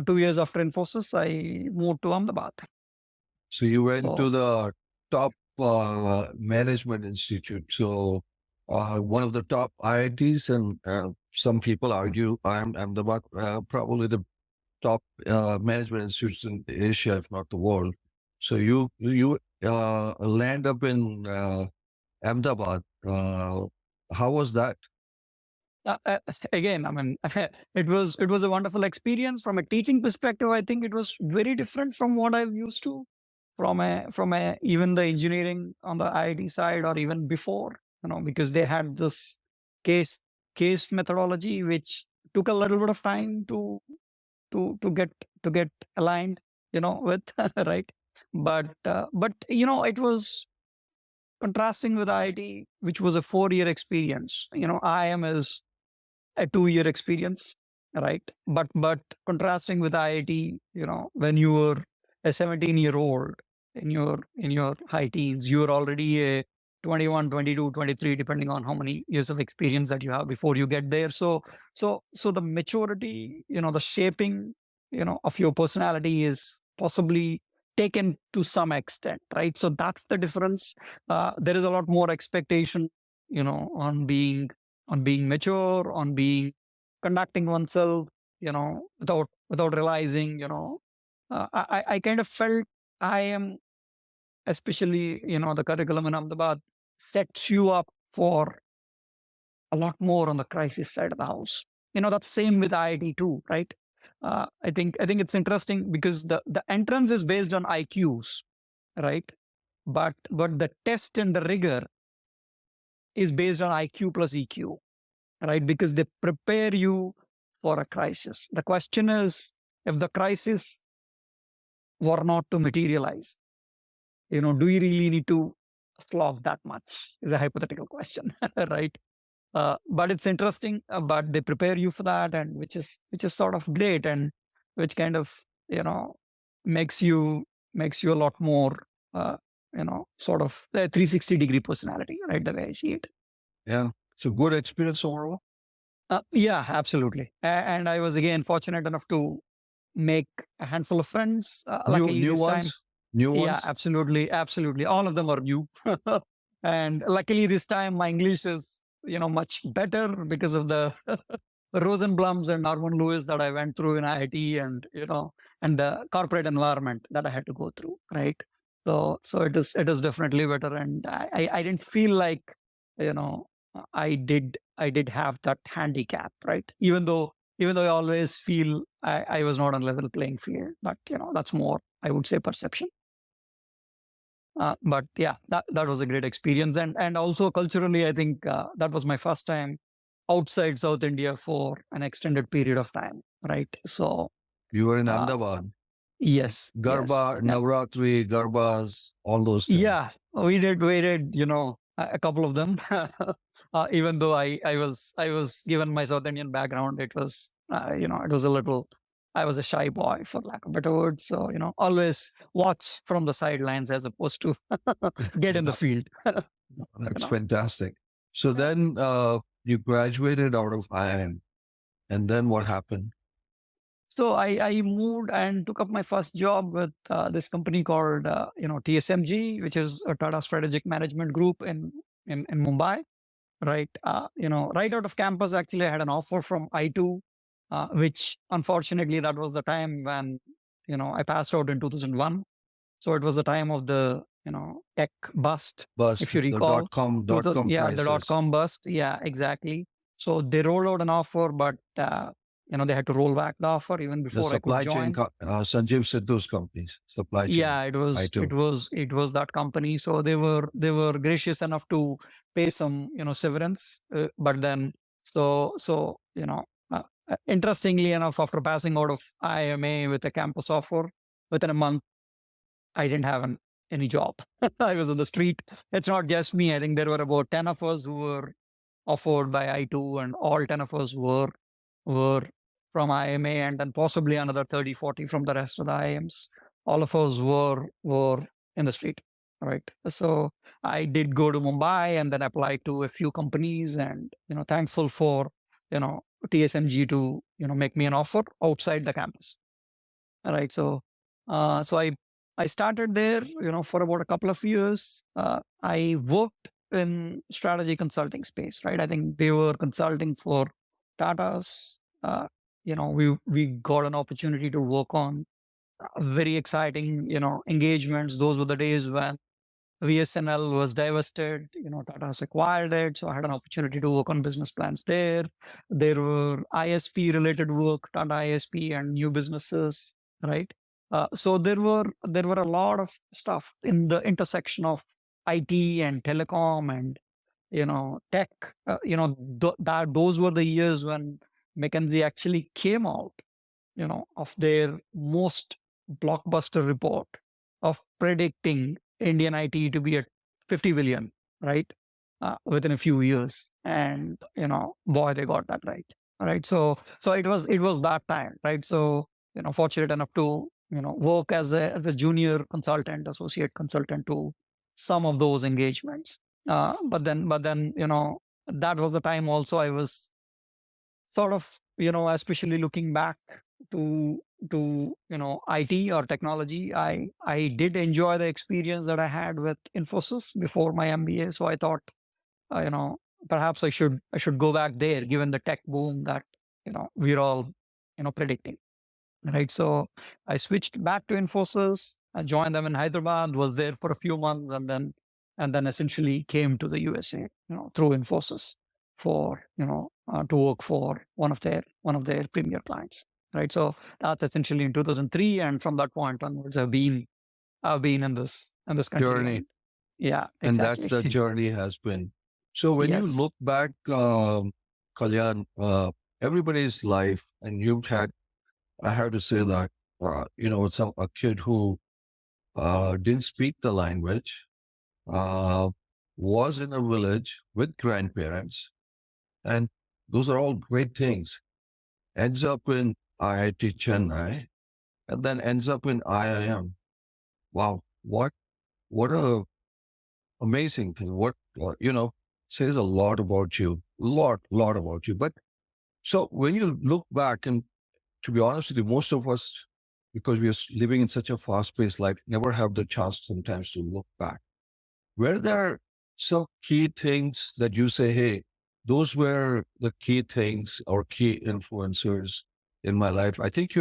S2: 2 years after Infosys, I moved to Ahmedabad.
S1: So you went to
S2: So
S1: the top management institute. So one of the top IITs, and some people argue Ahmedabad probably the top management institutes in Asia, if not the world. So you land up in Ahmedabad. How was that?
S2: again, I mean, it was a wonderful experience from a teaching perspective. I think it was very different from what I'm used to, from a even the engineering on the IIT side, or even before, because they had this case case methodology which took a little bit of time to get aligned, with right. But it was contrasting with IIT, which was a 4-year experience. IIM is a 2-year experience, right? But contrasting with IIT, when you were a 17-year-old in your high teens, you were already a 21, 22, 23, depending on how many years of experience that you have before you get there. So the maturity, the shaping, of your personality is possibly taken to some extent, right? So that's the difference. There is a lot more expectation, on being mature, on being conducting oneself, without realizing, I kind of felt I am, especially, the curriculum in Ahmedabad sets you up for a lot more on the crisis side of the house. That's same with IIT too, right? I think it's interesting because the entrance is based on IQs, right? But the test and the rigor is based on IQ plus EQ, right? Because they prepare you for a crisis. The question is, if the crisis were not to materialize, do you really need to slog that much? Is a hypothetical question, right? But it's interesting. But they prepare you for that, and which is sort of great, and which kind of makes you a lot more sort of a 360-degree personality, right? The way I see it.
S1: Yeah. So good experience overall.
S2: Yeah, absolutely. And I was again fortunate enough to make a handful of friends. Luckily,
S1: New
S2: this time.
S1: ones. New
S2: Yeah,
S1: ones.
S2: absolutely. Absolutely. All of them are new. And luckily this time my English is, much better because of the Rosenblums and Norman Lewis that I went through in IIT, and the corporate environment that I had to go through. Right. So it is definitely better. And I didn't feel like, you know, I did have that handicap. Right. Even though I always feel I was not on level playing field, but that's more, I would say, perception. But yeah, that was a great experience, and also culturally, I think that was my first time outside South India for an extended period of time, right? So
S1: You were in
S2: uh,
S1: Ahmedabad.
S2: yes,
S1: Garba,
S2: yeah,
S1: Navratri, Garbas, all those things.
S2: yeah, we did, a couple of them. Even though I was given my South Indian background, it was it was a little. I was a shy boy, for lack of better words. So always watch from the sidelines as opposed to get in the field.
S1: That's
S2: know.
S1: fantastic. So then you graduated out of IIM. And then what happened?
S2: So I moved and took up my first job with this company called TSMG, which is a Tata Strategic Management Group in Mumbai. Right, right out of campus, actually, I had an offer from I2, which unfortunately that was the time when I passed out in 2001. So it was the time of the tech bust,
S1: Bust,
S2: if you
S1: the
S2: recall.
S1: dot com
S2: Yeah, the
S1: crisis.
S2: .com bust. Yeah, exactly. So they rolled out an offer, but they had to roll back the offer even
S1: The
S2: before I could
S1: supply chain,
S2: join.
S1: Sanjeev Sidhu's companies, supply chain.
S2: Yeah, it
S1: I
S2: was it
S1: too.
S2: was it was that company. So they were gracious enough to pay some severance, but then interestingly enough, after passing out of IMA with a campus offer, within a month I didn't have any job. I was on the street. It's not just me. I think there were about 10 of us who were offered by I2, and all 10 of us were from IMA, and then possibly another 30, 40 from the rest of the IMs. All of us were in the street, right? So I did go to Mumbai and then applied to a few companies, and thankful for TSMG to make me an offer outside the campus. Right. So I started there, for about a couple of years. I worked in strategy consulting space, right? I think they were consulting for Tata's. We got an opportunity to work on very exciting, engagements. Those were the days when VSNL was divested, Tata has acquired it. So I had an opportunity to work on business plans there. There were ISP related work, Tata ISP and new businesses, right? So there were a lot of stuff in the intersection of IT and telecom and tech. Those were the years when McKinsey actually came out of their most blockbuster report of predicting Indian IT to be at 50 billion, right? Within a few years. And, boy, they got that right. Right. So it was that time, right? So, fortunate enough to, work as a junior consultant, associate consultant to some of those engagements. But then, that was the time also I was sort of, especially looking back to IT or technology. I did enjoy the experience that I had with Infosys before my MBA. So I thought, uh, you know, perhaps I should go back there, given the tech boom that we're all predicting, right? So I switched back to Infosys. I joined them in Hyderabad, was there for a few months, and then essentially came to the USA, through Infosys for to work for one of their premier clients, right? So that's essentially in 2003, and from that point onwards, I've been in this country,
S1: Journey.
S2: and yeah,
S1: And that's
S2: exactly.
S1: the journey has been. So when you
S2: Yes.
S1: look back, Kalyan, everybody's life, and I have to say that, a kid who didn't speak the language, uh, was in a village with grandparents, and those are all great things. Ends up in IIT Chennai, and then ends up in IIM. Wow, what a amazing thing. Says a lot about you, lot about you. But so when you look back, and to be honest with you, most of us, because we are living in such a fast-paced life, never have the chance sometimes to look back. Were there some key things that you say, hey, those were the key things or key influencers in my life? I think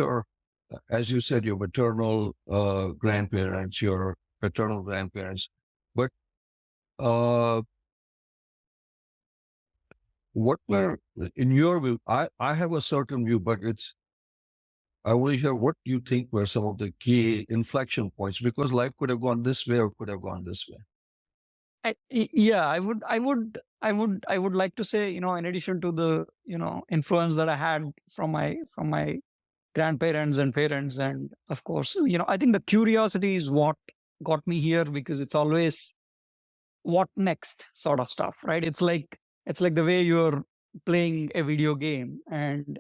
S1: as you said, your maternal grandparents, your paternal grandparents, but uh, what were, in your view, I have a certain view, but I want to hear what you think were some of the key inflection points, because life could have gone this way or could have gone this way.
S2: Yeah, I would like to say, in addition to the influence that I had from my grandparents and parents, and of course, I think the curiosity is what got me here, because it's always what next sort of stuff, right? It's like the way you're playing a video game, and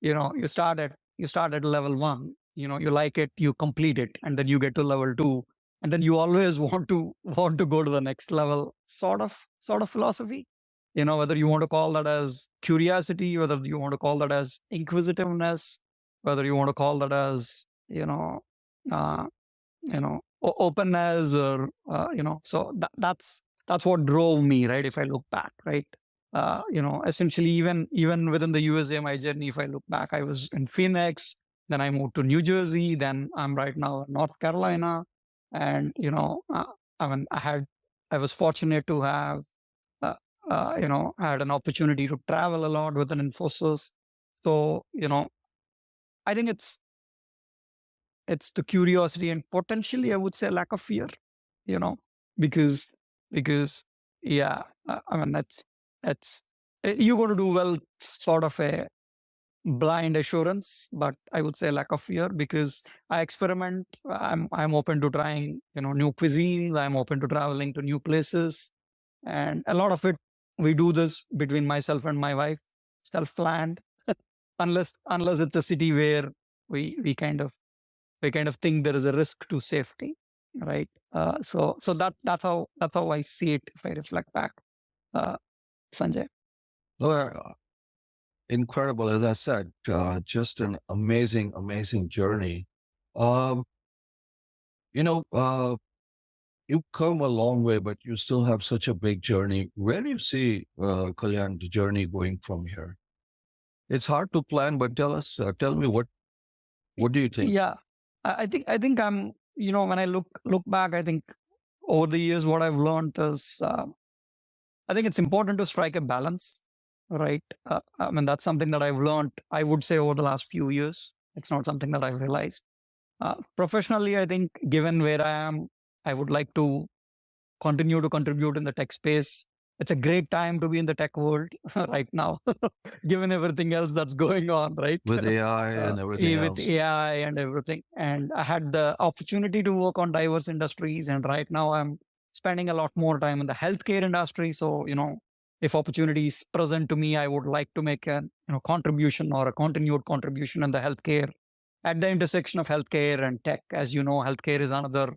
S2: you start at level 1, you like it, you complete it, and then you get to level 2, and then you always want to go to the next level, sort of philosophy. Whether you want to call that as curiosity, whether you want to call that as inquisitiveness, whether you want to call that as uh, openness, or so that's what drove me, right? If I look back, right? Essentially, even within the USA, my journey, if I look back, I was in Phoenix, then I moved to New Jersey, then I'm right now in North Carolina. And I was fortunate to have uh, had an opportunity to travel a lot with an Infosys. So I think it's the curiosity, and potentially I would say lack of fear, you know because because yeah, I mean, that's you're going to do well, sort of a blind assurance, but I would say lack of fear, because I experiment. I'm open to trying new cuisines. I'm open to traveling to new places, and a lot of it, we do this between myself and my wife, self planned. Unless it's a city where we kind of think there is a risk to safety, right? So that's how I see it if I reflect back, uh, Sanjay.
S1: No, incredible, as I said, just an amazing, amazing journey. Um, you know, you've come a long way, but you still have such a big journey. Where do you see, Kalyan, the journey going from here? It's hard to plan, but tell me what do you think?
S2: Yeah, I think when I look back, I think over the years what I've learned is, I think it's important to strike a balance, right? I mean, that's something that I've learned, I would say, over the last few years. It's not something that I've realized. Professionally, I think, given where I am, I would like to continue to contribute in the tech space. It's a great time to be in the tech world right now, given everything else that's going on, right?
S1: With AI and everything
S2: With
S1: else.
S2: AI and everything. And I had the opportunity to work on diverse industries. And right now I'm spending a lot more time in the healthcare industry. So, if opportunities present to me, I would like to make a contribution, or a continued contribution in the healthcare, at the intersection of healthcare and tech. As you know, healthcare is another,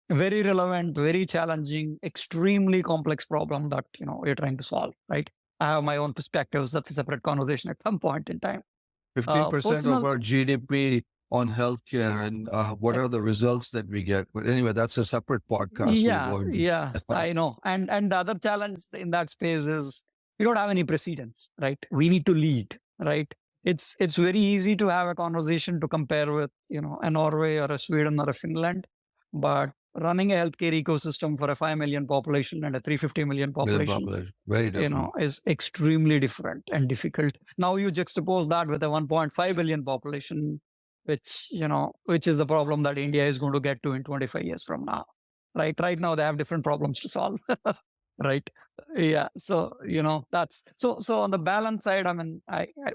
S2: very relevant, very challenging, extremely complex problem that you're trying to solve, right? I have my own perspectives. That's a separate conversation at some point in time.
S1: 15% of
S2: Personal,
S1: our GDP on healthcare, and what
S2: uh,
S1: are the results that we get? But anyway, that's a separate podcast. We'll
S2: yeah,
S1: go into.
S2: yeah, I know. And the other challenge in that space is we don't have any precedents, right? We need to lead, right? It's very easy to have a conversation to compare with a Norway or a Sweden or a Finland, but running a healthcare ecosystem for a 5 million population and a 350 million
S1: Million
S2: population
S1: population, very different.
S2: is extremely different and difficult. Now you juxtapose that with a 1.5 billion population, which is the problem that India is going to get to in 25 years from now. Right now they have different problems to solve. Right. Yeah. So that's so on the balance side, I mean,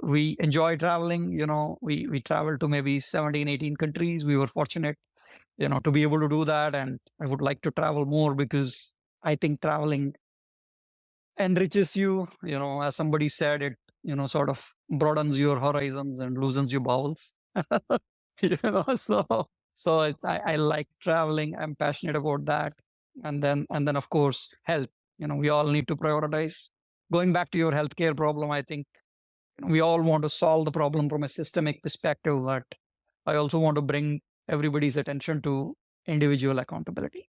S2: we enjoy traveling. We traveled to maybe 17, 18 countries. We were fortunate to be able to do that, and I would like to travel more because I think traveling enriches you. As somebody said, it sort of broadens your horizons and loosens your bowels. So I like traveling. I'm passionate about that. And then of course health. We all need to prioritize. Going back to your healthcare problem, I think we all want to solve the problem from a systemic perspective, but I also want to bring everybody's attention to individual accountability,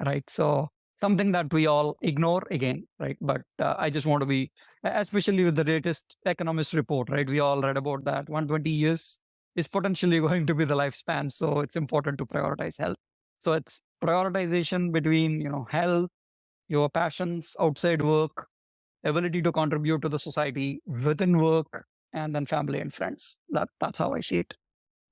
S2: right? So something that we all ignore again, right? But I just want to be, especially with the latest economist report, right? We all read about that 120 years is potentially going to be the lifespan. So it's important to prioritize health. So it's prioritization between, health, your passions outside work, ability to contribute to the society within work, and then family and friends. That's how I see it.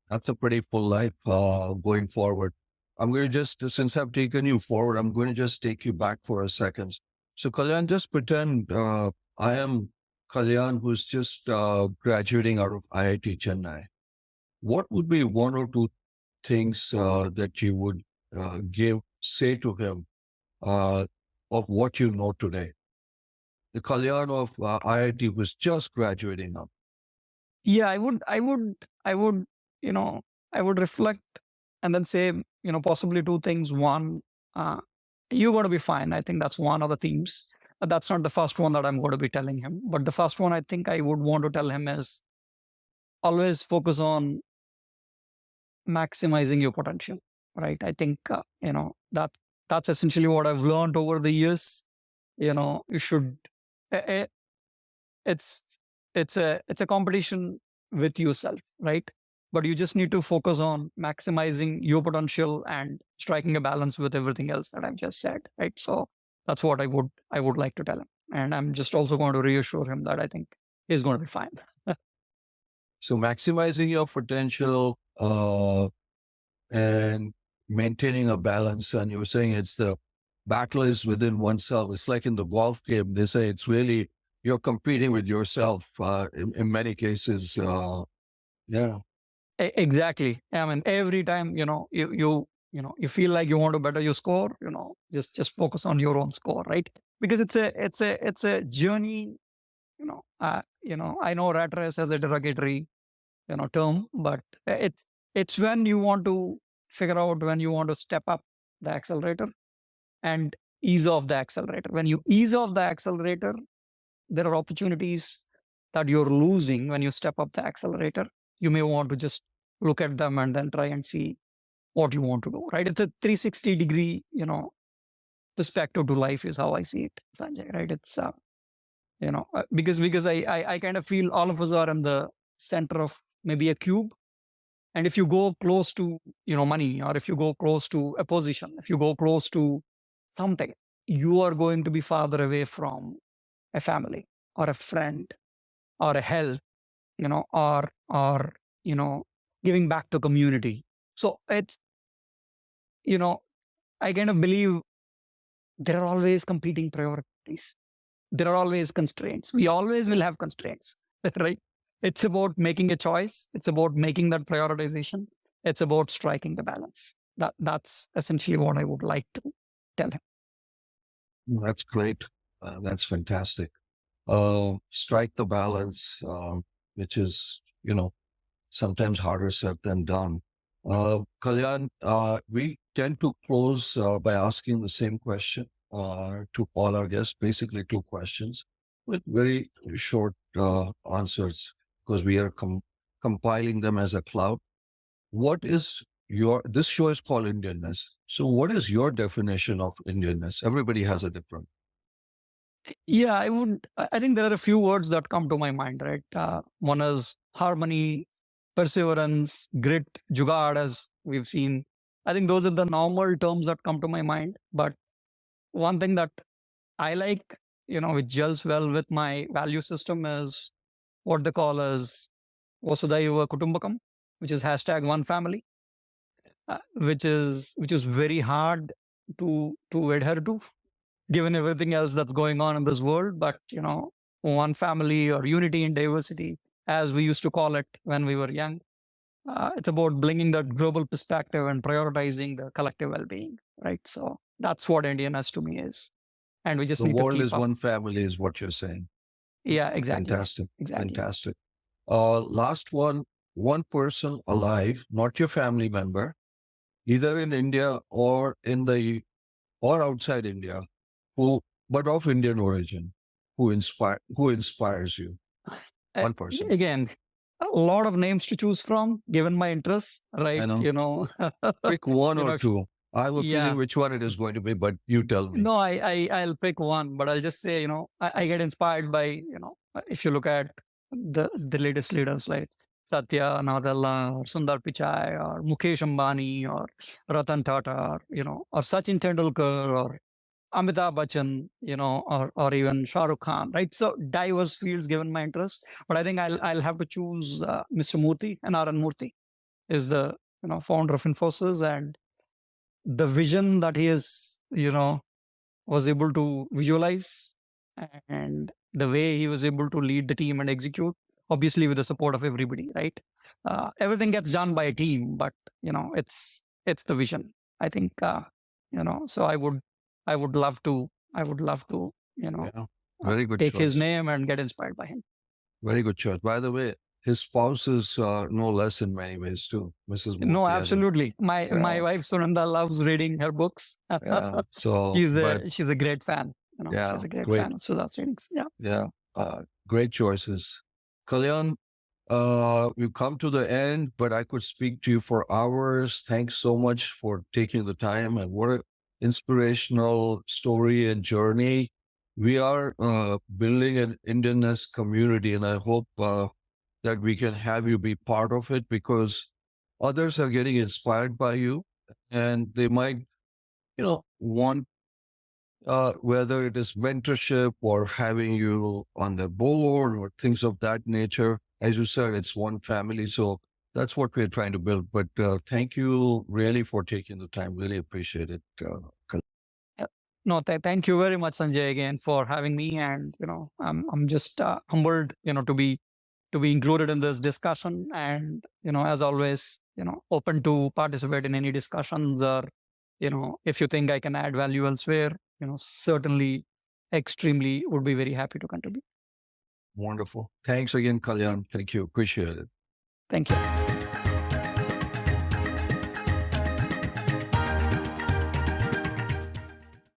S1: That's a pretty full life going forward. I'm going to just, since I've taken you forward, I'm going to just take you back for a second. So, Kalyan, just pretend I am Kalyan, who's just graduating out of IIT Chennai. What would be one or two things that you would say to him of what you know today? The Kalyan of IIT was just graduating up.
S2: Yeah, I would, you know, I would reflect and then say, possibly two things. One, you're going to be fine. I think that's one of the themes. That's not the first one that I'm going to be telling him. But the first one I think I would want to tell him is always focus on maximizing your potential, right? I think, that's essentially what I've learned over the years. You should, eh, eh, it's, it's a competition with yourself, right? But you just need to focus on maximizing your potential and striking a balance with everything else that I've just said, right? So that's what I would like to tell him. And I'm just also going to reassure him that I think he's going to be fine.
S1: So, maximizing your potential and maintaining a balance. And you were saying it's the battle is within oneself. It's like in the golf game, they say it's really you're competing with yourself in many cases. Yeah.
S2: Exactly. I mean, every time you feel like you want to better your score, just focus on your own score, right? Because it's a journey. I know rat race as a derogatory term, but it's when you want to figure out when you want to step up the accelerator and ease off the accelerator. When you ease off the accelerator, there are opportunities that you're losing when you step up the accelerator. You may want to just look at them and then try and see what you want to do, right? It's a 360-degree, perspective to life is how I see it, Sanjay, right? It's, because I kind of feel all of us are in the center of maybe a cube. And if you go close to, money, or if you go close to a position, if you go close to something, you are going to be farther away from a family or a friend or a health, or giving back to community. So it's, I kind of believe there are always competing priorities. There are always constraints. We always will have constraints, right? It's about making a choice. It's about making that prioritization. It's about striking the balance. That's essentially what I would like to tell him.
S1: That's great. That's fantastic. Strike the balance, which is, sometimes harder said than done. Kalyan, we tend to close by asking the same question to all our guests, basically two questions with very short answers because we are compiling them as a cloud. What is this show is called Indianness. So, what is your definition of Indianness? Everybody has a different.
S2: Yeah, I think there are a few words that come to my mind, right? One is harmony, perseverance, grit, jugaad, as we've seen. I think those are the normal terms that come to my mind. But one thing that I like, which gels well with my value system is what they call as Vasudhaiva Kutumbakam, which is hashtag one family, which is very hard to adhere to given everything else that's going on in this world. But one family or unity in diversity, as we used to call it when we were young, it's about bringing that global perspective and prioritizing the collective well-being, right? So that's what Indianness to me is, and we just
S1: The
S2: need to
S1: world
S2: keep
S1: is
S2: up.
S1: one family, is what you're saying.
S2: Yeah, exactly.
S1: Fantastic.
S2: Exactly.
S1: Fantastic. Last one person alive, not your family member, either in India or or outside India, who but of Indian origin, who inspires you. One person.
S2: Again, a lot of names to choose from given my interests, right?
S1: I know. Pick one or two. I have a
S2: yeah.
S1: feeling which one it is going to be, but you tell me.
S2: No, I'll pick one, but I'll just say, I get inspired by, if you look at the latest leaders like Satya Nadella or Sundar Pichai or Mukesh Ambani or Ratan Tata, or Sachin Tendulkar or Amitabh Bachchan, or even Shah Rukh Khan, right? So diverse fields given my interest, but I think I'll have to choose Mr. Murthy, and Naran Murthy is the founder of Infosys, and the vision that he is, was able to visualize, and the way he was able to lead the team and execute, obviously with the support of everybody, right? Everything gets done by a team, but it's the vision, I think. So I would love to
S1: Very good
S2: take
S1: choice.
S2: his name and get inspired by him.
S1: Very good choice. By the way, his spouse is no less in many ways too, Mrs. Murthy.
S2: No, absolutely. My wife Sunanda loves reading her books.
S1: So
S2: she's a great fan. She's a great fan of Sudha's readings.
S1: Yeah. Great choices. Kalyan, we've come to the end, but I could speak to you for hours. Thanks so much for taking the time, and what an inspirational story and journey. We are building an Indianness community, and I hope that we can have you be part of it because others are getting inspired by you, and they might, want whether it is mentorship or having you on the board or things of that nature. As you said, it's one family. So that's what we're trying to build. But thank you really for taking the time. Really appreciate it.
S2: No, thank you very much, Sanjay, again for having me. And I'm just humbled, to be included in this discussion. And as always, open to participate in any discussions, or if you think I can add value elsewhere, certainly, extremely would be very happy to contribute.
S1: Wonderful. Thanks again, Kalyan. Thank you. Appreciate it.
S2: Thank you.